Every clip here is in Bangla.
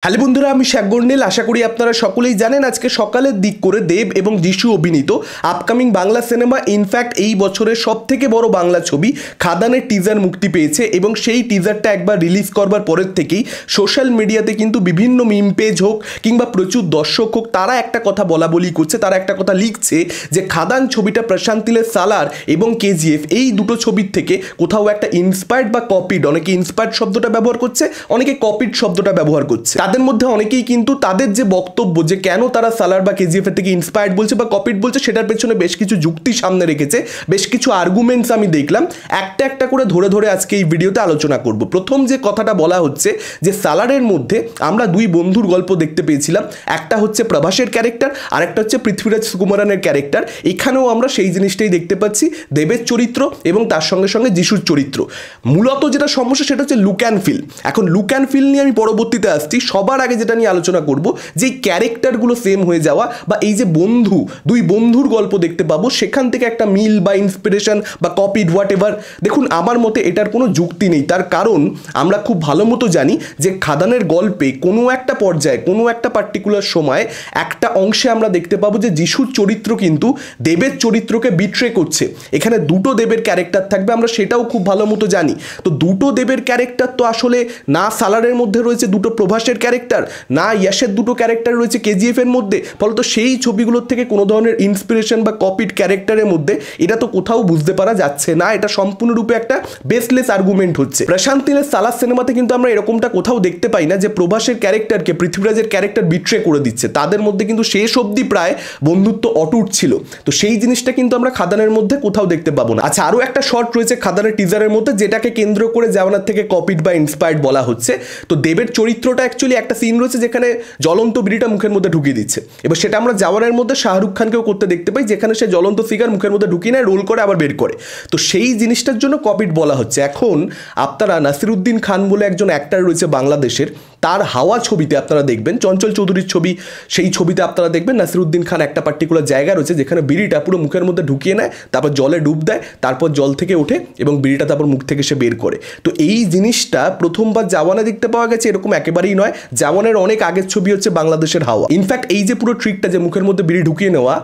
হ্যালো বন্ধুরা, আমি শাকগর্নিল। আশা করি আপনারা সকলেই জানেন আজকে সকালের দিক করে দেব এবং যিশু অভিনীত আপকামিং বাংলা সিনেমা, ইনফ্যাক্ট এই বছরের সবথেকে বড় বাংলা ছবি খাদানের টিজার মুক্তি পেয়েছে এবং সেই টিজারটা একবার রিলিজ করবার পরের থেকেই সোশ্যাল মিডিয়াতে কিন্তু বিভিন্ন মিম পেজ হোক কিংবা প্রচুর দর্শক হোক, তারা একটা কথা বলা বলি করছে, তারা একটা কথা লিখছে যে খাদান ছবিটা প্রশান্ত নীলের সালার এবং কেজিএফ এই দুটো ছবির থেকে কোথাও একটা ইন্সপায়ার্ড বা কপিড, অনেকে ইন্সপায়ার্ড শব্দটা ব্যবহার করছে, অনেকে কপিড শব্দটা ব্যবহার করছে। তাদের মধ্যে অনেকেই কিন্তু তাদের যে বক্তব্য যে কেন তারা সালার বা কেজিএফ এর থেকে ইন্সপায়ার্ড বলছে বা কপিড বলছে, সেটার পেছনে বেশ কিছু যুক্তি সামনে রেখেছে, বেশ কিছু আর্গুমেন্টস আমি দেখলাম। একটা একটা করে ধরে ধরে আজকে এই ভিডিওতে আলোচনা করব। প্রথম যে কথাটা বলা হচ্ছে যে সালারের মধ্যে আমরা দুই বন্ধুর গল্প দেখতে পেয়েছিলাম, একটা হচ্ছে প্রভাসের ক্যারেক্টার আর একটা হচ্ছে পৃথ্বীরাজ সুকুমারানের ক্যারেক্টার। এখানেও আমরা সেই জিনিসটাই দেখতে পাচ্ছি, দেবের চরিত্র এবং তার সঙ্গে সঙ্গে যিশুর চরিত্র। মূলত যেটা সমস্যা সেটা হচ্ছে লুক অ্যান্ড ফিল। এখন লুক অ্যান্ড ফিল নিয়ে আমি পরবর্তীতে আসছি। সবার আগে যেটা নিয়ে আলোচনা করব যে ক্যারেক্টারগুলো সেম হয়ে যাওয়া বা এই যে দুই বন্ধুর গল্প দেখতে পাবো, সেখান থেকে একটা মিল বা ইন্সপিরেশন বা কপিড হোয়াট এভার। দেখুন, আমার মতে এটার কোনো যুক্তি নেই। তার কারণ আমরা খুব ভালো মতো জানি যে খাদানের গল্পে কোনো একটা পর্যায়ে কোনো একটা পার্টিকুলার সময় একটা অংশে আমরা দেখতে পাবো যে যিশুর চরিত্র কিন্তু দেবের চরিত্রকে বিট্রে করছে। এখানে দুটো দেবের ক্যারেক্টার থাকবে, আমরা সেটাও খুব ভালো মতো জানি। তো দুটো দেবের ক্যারেক্টার তো আসলে না সালারের মধ্যে রয়েছে দুটো প্রভাসের ক্যারেক্টার, না ইয়াশের দুটো ক্যারেক্টার রয়েছে কেজিএফ এর মধ্যে। ফলত সেই ছবিগুলোর থেকে কোনো ধরনের ইন্সপিরেশন বা কপিড ক্যারেক্টারের মধ্যে এটা তো কোথাও বুঝতে পারা যাচ্ছে না। এটা সম্পূর্ণরূপে একটা বেসলেস আর্গুমেন্ট হচ্ছে। প্রশান্ত নীলের সালার সিনেমাতে কিন্তু আমরা এরকমটা কোথাও দেখতে পাই না যে প্রভাসের ক্যারেক্টারকে পৃথ্বীরাজের ক্যারেক্টার বিট্রে করে দিচ্ছে। তাদের মধ্যে কিন্তু শেষ অবধি প্রায় বন্ধুত্ব অটুট ছিল। তো সেই জিনিসটা কিন্তু আমরা খাদানের মধ্যে কোথাও দেখতে পাবো না। আচ্ছা, আরও একটা শর্ট রয়েছে খাদানের টিজারের মধ্যে, যেটাকে কেন্দ্র করে জাওয়ানার থেকে কপিড বা ইন্সপায়ার্ড বলা হচ্ছে। তো দেবের চরিত্রটা অ্যাকচুয়ালি একটা সিন রয়েছে যেখানে জ্বলন্ত বিড়িটা মুখের মধ্যে ঢুকিয়ে দিচ্ছে। এবার সেটা আমরা জাওয়ানের মধ্যে শাহরুখ খানকেও করতে দেখতে পাই, যেখানে সে জ্বলন্ত সিগার মুখের মধ্যে ঢুকিয়ে নেয়, রোল করে আবার বের করে। তো সেই জিনিসটার জন্য কপিড বলা হচ্ছে। এখন আপনারা নাসিরুদ্দিন খান বলে একজন অ্যাক্টর রয়েছে বাংলাদেশের, তার হাওয়া ছবিতে আপনারা দেখবেন, চঞ্চল চৌধুরীর ছবি, সেই ছবিতে আপনারা দেখবেন নাসিরুদ্দিন খান একটা পার্টিকুলার জায়গা রয়েছে যেখানে বিড়িটা পুরো মুখের মধ্যে ঢুকিয়ে নেয়, তারপর জলে ডুব দেয়, তারপর জল থেকে ওঠে এবং বিড়িটা তারপর মুখ থেকে সে বের করে। তো এই জিনিসটা প্রথমবার জাওয়ানে দেখতে পাওয়া গেছে এরকম একেবারেই নয়। জাওয়ানের অনেক আগের ছবি হচ্ছে বাংলাদেশের হাওয়া। ইনফ্যাক্ট এই যে পুরো ট্রিকটা যে মুখের মধ্যে বিড়ি ঢুকিয়ে নেওয়া,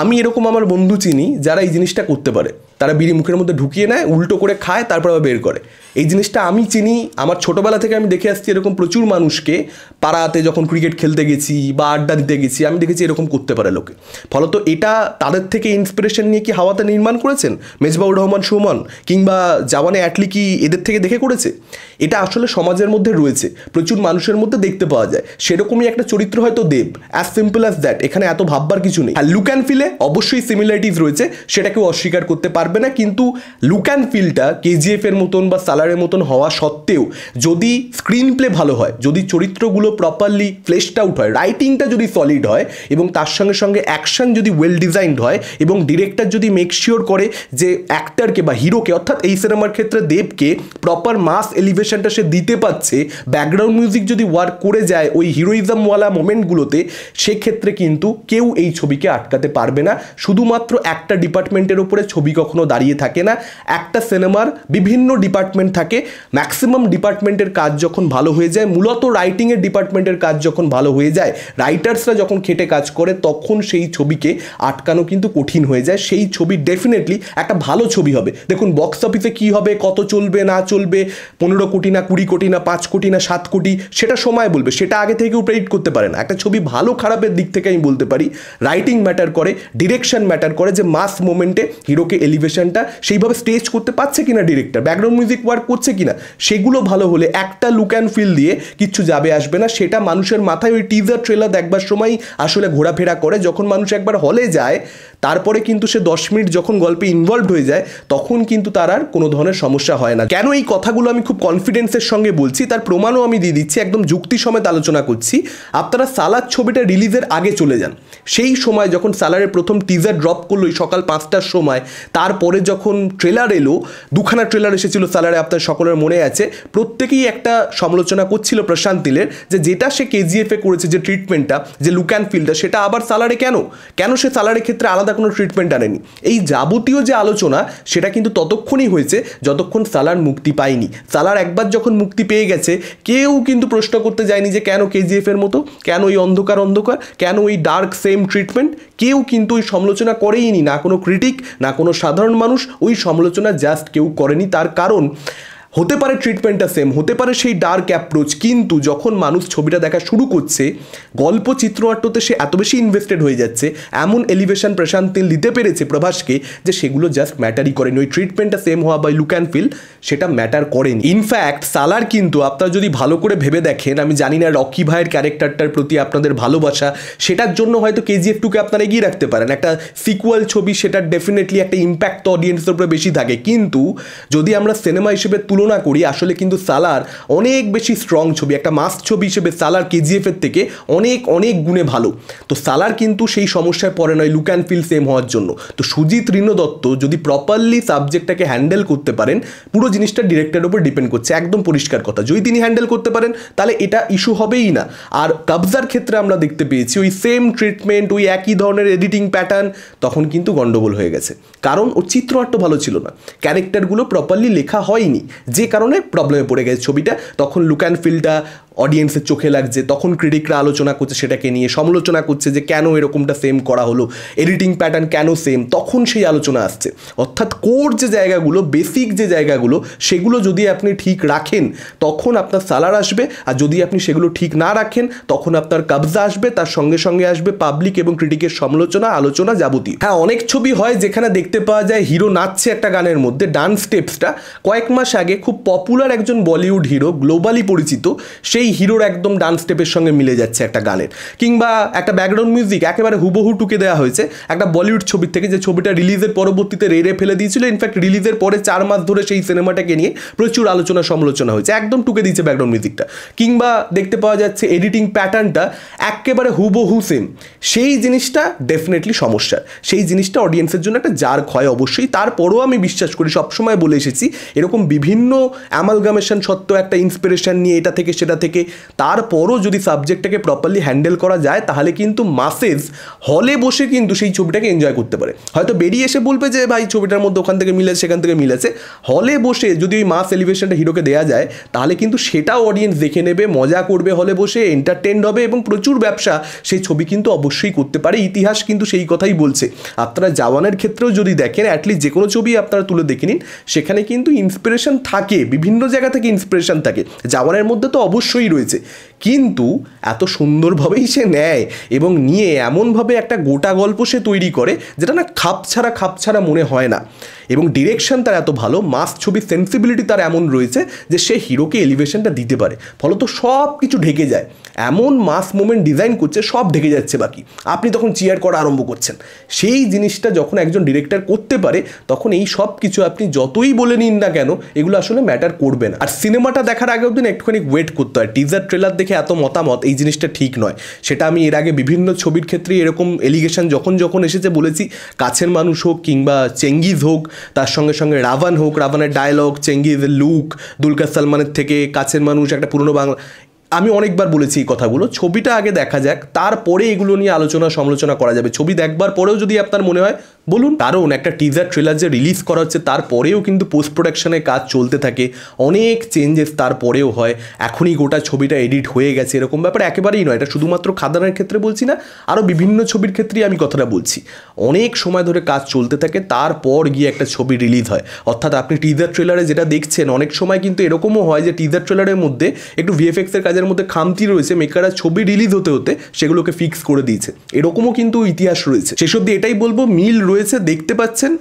আমি এরকম আমার বন্ধু চিনি যারা এই জিনিসটা করতে পারে। তারা বিড়ি মুখের মধ্যে ঢুকিয়ে নেয়, উল্টো করে খায়, তারপর আবার বের করে। এই জিনিসটা আমি চিনি, আমার ছোটোবেলা থেকে আমি দেখে আসছি এরকম প্রচুর মানুষকে। পাড়াতে যখন ক্রিকেট খেলতে গেছি বা আড্ডা দিতে গেছি, আমি দেখেছি এরকম করতে পারে লোকে। ফলত এটা তাদের থেকে ইন্সপিরেশন নিয়ে কি হাওয়াতে নির্মাণ করেছেন মেজবাউর রহমান সুমন কিংবা জাওয়ানে অ্যাটলি কি এদের থেকে দেখে করেছে? এটা আসলে সমাজের মধ্যে রয়েছে, প্রচুর মানুষের মধ্যে দেখতে পাওয়া যায়। সেরকমই একটা চরিত্র হয়তো দেব, অ্যাজ সিম্পল অ্যাজ দ্যাট। এখানে এত ভাববার কিছু নেই। আর লুক অ্যান্ড ফিলে অবশ্যই সিমিলারিটিস রয়েছে, সেটা কেউ অস্বীকার করতে পারবে না। কিন্তু লুক অ্যান্ড ফিলটা কেজিএফ এর মতন বা সালারের মতন হওয়া সত্ত্বেও যদি স্ক্রিন প্লে ভালো হয়, যদি চরিত্রগুলো প্রপারলি ফ্লেশড আউট হয়, রাইটিংটা যদি সলিড হয় এবং তার সঙ্গে সঙ্গে অ্যাকশন যদি ওয়েল ডিজাইনড হয় এবং ডিরেক্টর যদি মেক শিওর করে যে অ্যাক্টরকে বা হিরোকে, অর্থাৎ এই সিনেমার ক্ষেত্রে দেবকে প্রপার মাস এলিভেশনটা সে দিতে পারছে, ব্যাকগ্রাউন্ড মিউজিক যদি ওয়ার্ক করে যায় ওই হিরোইজমওয়ালা মোমেন্টগুলোতে, সেক্ষেত্রে কিন্তু কেউ এই ছবিকে আটকাতে পারবে না। শুধুমাত্র একটা ডিপার্টমেন্টের উপরে ছবি কখনো দাঁড়িয়ে থাকে না। একটা সিনেমার বিভিন্ন ডিপার্টমেন্ট থাকে, ম্যাক্সিমাম ডিপার্টমেন্টের কাজ যখন ভালো হয়ে যায়, মূলত রাইটিংয়ের ডিপার্টমেন্টের কাজ যখন ভালো হয়ে যায়, রাইটার্সরা যখন খেটে কাজ করে, তখন সেই ছবিকে আটকানো কিন্তু কঠিন হয়ে যায়। সেই ছবি ডেফিনেটলি একটা ভালো ছবি হবে। দেখুন বক্স অফিসে কী হবে, কত চলবে না চলবে, 15 কোটি না 20 কোটি না 5 কোটি না 7 কোটি, সেটা সময় বলবে, সেটা আগে থেকেও প্রেডিক্ট করতে পারে না। একটা ছবি ভালো খারাপের দিক থেকে আমি বলতে পারি রাইটিং ম্যাটার করে, ডিরেকশন ম্যাটার করে, যে মাস মোমেন্টে হিরোকে এলিভেশনটা সেইভাবে স্টেজ করতে পারছে কিনা ডিরেক্টর, ব্যাকগ্রাউন্ড মিউজিক ওয়ার্ক করছে কিনা, সেগুলো ভালো হলে একটা লুক অ্যান্ড ফিল দিয়ে কিচ্ছু যাবে আসবে না। সেটা মানুষের মাথায় ওই টিজার ট্রেলার দেখবার সময় আসলে ঘোরাফেরা করে। যখন মানুষ একবার হলে যায়, তারপরে কিন্তু সে 10 মিনিট যখন গল্পে ইনভলভড হয়ে যায়, তখন কিন্তু তার আর কোনো ধরনের সমস্যা হয় না। কেন এই কথাগুলো আমি খুব কনফিডেন্সের সঙ্গে বলছি তার প্রমাণও আমি দিয়ে দিচ্ছি, একদম যুক্তি সমেত আলোচনা করছি। আপনারা সালার ছবিটা রিলিজের আগে চলে যান, সেই সময় যখন সালারের প্রথম টিজার ড্রপ করলো সকাল 5টার সময়, তারপরে যখন ট্রেলার এলো, দুখানা ট্রেলার এসেছিল সালারে, আপনার সকলের মনে আছে, প্রত্যেকেই একটা সমালোচনা করছিল প্রশান্ত নীলের যে যেটা সে কেজিএফে করেছে, যে ট্রিটমেন্টটা, যে লুক অ্যান্ড ফিলটা, সেটা আবার সালারে কেন সে সালারের ক্ষেত্রে আলাদা আলাদা কোনো ট্রিটমেন্ট আনেনি। এই যাবতীয় যে আলোচনা সেটা কিন্তু ততক্ষণই হয়েছে যতক্ষণ সালার মুক্তি পায়নি। সালার একবার যখন মুক্তি পেয়ে গেছে কেউ কিন্তু প্রশ্ন করতে যায়নি যে কেন কেজিএফ এর মতো, কেন ওই অন্ধকার, কেন ওই ডার্ক সেম ট্রিটমেন্ট, কেউ কিন্তু ওই সমালোচনা করেইনি। না কোনো ক্রিটিক, না কোনো সাধারণ মানুষ ওই সমালোচনা জাস্ট কেউ করেনি। তার কারণ হতে পারে ট্রিটমেন্টটা সেম, হতে পারে সেই ডার্ক অ্যাপ্রোচ, কিন্তু যখন মানুষ ছবিটা দেখা শুরু করছে, গল্প চিত্রনাট্যতে সে এত বেশি ইনভেস্টেড হয়ে যাচ্ছে, এমন এলিভেশন প্রশান্ত নীল দিতে পেরেছে প্রভাসকে যে সেগুলো জাস্ট ম্যাটারই করেনি। ওই ট্রিটমেন্টটা সেম হওয়া বা লুক অ্যান্ড ফিল সেটা ম্যাটার করেনি। ইনফ্যাক্ট সালার কিন্তু আপনারা যদি ভালো করে ভেবে দেখেন, আমি জানি না রকি ভাইয়ের ক্যারেক্টারটার প্রতি আপনাদের ভালোবাসা, সেটার জন্য হয়তো কেজিএফ 2কে আপনারা এগিয়ে রাখতে পারেন। একটা সিকুয়াল ছবি, সেটার ডেফিনেটলি একটা ইম্প্যাক্ট তো অডিয়েন্সের উপরে বেশি থাকে, কিন্তু যদি আমরা সিনেমা হিসেবে তুলনা করি আসলে কিন্তু সালার অনেক বেশি স্ট্রং ছবি। একটা মাস ছবি হিসেবে সালার কেজিএফের থেকে অনেক অনেক গুণে ভালো। তো সালার কিন্তু সেই সমস্যায় পড়ে নয় লুক অ্যান্ড ফিল সেম হওয়ার জন্য। তো সুজিত ঋণ দত্ত যদি প্রপারলি সাবজেক্টটাকে হ্যান্ডেল করতে পারেন, পুরো জিনিসটা ডিরেক্টরের উপর ডিপেন্ড করছে, একদম পরিষ্কার কথা। যদি তিনি হ্যান্ডেল করতে পারেন তাহলে এটা ইস্যু হবেই না। আর কবজার ক্ষেত্রে আমরা দেখতে পেয়েছি ওই সেম ট্রিটমেন্ট, ওই একই ধরনের এডিটিং প্যাটার্ন, তখন কিন্তু গন্ডগোল হয়ে গেছে। কারণ ওর চিত্রনাট্য ভালো ছিল না, ক্যারেক্টারগুলো প্রপারলি লেখা হয়নি, যে কারণে প্রবলেমে পড়ে গেছে ছবিটা। তখন লুক অ্যান্ড ফিলটা অডিয়েন্সের চোখে লাগছে, তখন ক্রিটিকরা আলোচনা করছে, সেটাকে নিয়ে সমালোচনা করছে যে কেন এরকমটা সেম করা হলো, এডিটিং প্যাটার্ন কেন সেম, তখন সেই আলোচনা আসছে। অর্থাৎ কোর যে জায়গাগুলো, বেসিক যে জায়গাগুলো, সেগুলো যদি আপনি ঠিক রাখেন তখন আপনার সালার আসবে, আর যদি আপনি সেগুলো ঠিক না রাখেন তখন আপনার কবজা আসবে, তার সঙ্গে সঙ্গে আসবে পাবলিক এবং ক্রিটিকের সমালোচনা, আলোচনা, যাবতীয়। হ্যাঁ, অনেক ছবি হয় যেখানে দেখতে পাওয়া যায় হিরো নাচছে একটা গানের মধ্যে, ডান্স স্টেপসটা কয়েক মাস আগে খুব পপুলার একজন বলিউড হিরো, গ্লোবালি পরিচিত, সেই হিরোর একদম ডান্স স্টেপের সঙ্গে মিলে যাচ্ছে একটা গানের, কিংবা একটা ব্যাকগ্রাউন্ড মিউজিক একেবারে হুবহু টুকে দেওয়া হয়েছে একটা বলিউড ছবির থেকে, যে ছবিটা রিলিজের পরবর্তীতে রেড়ে ফেলে দিয়েছিল। ইনফ্যাক্ট রিলিজের পরে 4 মাস ধরে সেই সিনেমাটাকে নিয়ে প্রচুর আলোচনা সমালোচনা হয়েছে, একদম টুকে দিয়েছে ব্যাকগ্রাউন্ড মিউজিকটা। কিংবা দেখতে পাওয়া যাচ্ছে এডিটিং প্যাটার্নটা একেবারে হুবহু সেম, সেই জিনিসটা ডেফিনেটলি সমস্যা, সেই জিনিসটা অডিয়েন্সের জন্য একটা জার্ক হয় অবশ্যই। তারপরেও আমি বিশ্বাস করি, সবসময় বলে এসেছি, এরকম বিভিন্ন অ্যামালগামেশন সত্ত্বেও একটা ইন্সপিরেশন নিয়ে এটা থেকে সেটা থেকে, তারপরও যদি সাবজেক্টটাকে প্রপারলি হ্যান্ডেল করা যায় তাহলে কিন্তু মাসেস হলে বসে কিন্তু সেই ছবিটাকে এনজয় করতে পারে। হয়তো বেরিয়ে এসে বলবে যে ভাই ছবিটার মধ্যে ওখান থেকে মিলেছে, সেখান থেকে মিলেছে, হলে বসে যদি ওই মাস এলিভেশনটা হিরোকে দেওয়া যায় তাহলে কিন্তু সেটাও অডিয়েন্স দেখে নেবে, মজা করবে, হলে বসে এন্টারটেইনড হবে এবং প্রচুর ব্যবসা সেই ছবি কিন্তু অবশ্যই করতে পারে। ইতিহাস কিন্তু সেই কথাই বলছে। আপনারা জওয়ানের ক্ষেত্রেও যদি দেখেন, অ্যাটলিস্ট যে কোনো ছবি আপনারা তুলে দেখে নিন, সেখানে কিন্তু ইন্সপিরেশন থাকে, বিভিন্ন জায়গা থেকে ইন্সপিরেশন থাকে, জওয়ানের মধ্যে তো অবশ্যই রয়েছে, কিন্তু এত সুন্দরভাবেই সে নেয় এবং নিয়ে এমনভাবে একটা গোটা গল্প সে তৈরি করে যেটা না খাপছাড়া মনে হয় না। এবং ডিরেকশন তার এত ভালো, মাস ছবির সেন্সিবিলিটি তার এমন রয়েছে যে সে হিরোকে এলিভেশনটা দিতে পারে, ফলত সব কিছু ঢেকে যায়। এমন মাস মোমেন্ট ডিজাইন করছে সব ঢেকে যাচ্ছে, বাকি আপনি তখন চিয়ার করা আরম্ভ করছেন। সেই জিনিসটা যখন একজন ডিরেক্টর করতে পারে তখন এই সব কিছু আপনি যতই বলে নিন না কেন এগুলো আসলে ম্যাটার করবে না। আর সিনেমাটা দেখার আগেও দিন একটুখানি ওয়েট করতে হয়। টিজার ট্রেলার দেখে এত মতামত, এই জিনিসটা ঠিক নয়। সেটা আমি এর আগে বিভিন্ন ছবির ক্ষেত্রে এরকম এলিগেশন যখন এসেছে বলেছি, কাছের মানুষ হোক কিংবা চেঙ্গিজ হোক, তার সঙ্গে সঙ্গে রাভান হোক, রাভানের ডায়লগ, চেঙ্গিজের লুক, দুলকার সালমানের থেকে কাছের মানুষ, একটা পুরনো বাংলা, আমি অনেকবার বলেছি এই কথাগুলো। ছবিটা আগে দেখা যাক, তারপরে এগুলো নিয়ে আলোচনা সমালোচনা করা যাবে। ছবি দেখবার পরেও যদি আপনার মনে হয় বলুন, কারণ একটা টিজার ট্রেলার যে রিলিজ করা হচ্ছে তারপরেও কিন্তু পোস্ট প্রোডাকশনের কাজ চলতে থাকে, অনেক চেঞ্জেস তারপরেও হয়। এখনই গোটা ছবিটা এডিট হয়ে গেছে এরকম ব্যাপার একেবারেই নয়। এটা শুধুমাত্র খাদানের ক্ষেত্রে বলছি না, আরও বিভিন্ন ছবির ক্ষেত্রেই আমি কথাটা বলছি। অনেক সময় ধরে কাজ চলতে থাকে, তারপর গিয়ে একটা ছবি রিলিজ হয়। অর্থাৎ আপনি টিজার ট্রেলারে যেটা দেখছেন, অনেক সময় কিন্তু এরকমও হয় যে টিজার ট্রেলারের মধ্যে একটু ভিএফএক্সের কাজের মধ্যে খামতি রয়েছে, মেকাররা ছবি রিলিজ হতে হতে সেগুলোকে ফিক্স করে দিয়েছে, এরকমও কিন্তু ইতিহাস রয়েছে। শেষ অবধি এটাই বলবো, মিল রয়েছে, দেখতে পাচ্ছেন,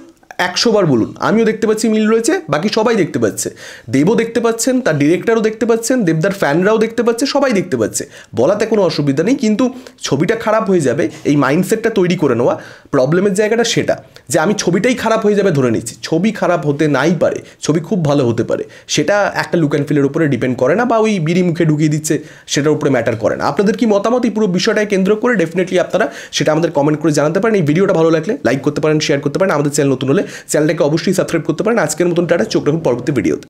100 বার বলুন, আমিও দেখতে পাচ্ছি মিল রয়েছে, বাকি সবাই দেখতে পাচ্ছে, দেবও দেখতে পাচ্ছেন, তার ডিরেক্টরও দেখতে পাচ্ছেন, দেবদার ফ্যানরাও দেখতে পাচ্ছে, সবাই দেখতে পাচ্ছে, বলাতে কোনো অসুবিধা নেই। কিন্তু ছবিটা খারাপ হয়ে যাবে এই মাইন্ডসেটটা তৈরি করে নেওয়া প্রবলেমের জায়গাটা সেটা, যে আমি ছবিটাই খারাপ হয়ে যাবে ধরে নিচ্ছি। ছবি খারাপ হতে নাই পারে, ছবি খুব ভালো হতে পারে, সেটা একটা লুক অ্যান্ড ফিলের উপরে ডিপেন্ড করে না, বা ওই বিড়ি মুখে ঢুকিয়ে দিচ্ছে সেটার উপরে ম্যাটার করে না। আপনাদের কি মতামত এই পুরো বিষয়টাকে কেন্দ্র করে ডেফিনেটলি আপনারা সেটা আমাদের কমেন্ট করে জানাতে পারেন। এই ভিডিওটা ভালো লাগলে লাইক করতে পারেন, শেয়ার করতে পারেন, আমাদের চ্যানেল নতুন হলে চ্যানেলটাকে অবশ্যই সাবস্ক্রাইব করতে পারেন। আজকের মতন টাটা, চোখ রাখুন পরবর্তী ভিডিওতে।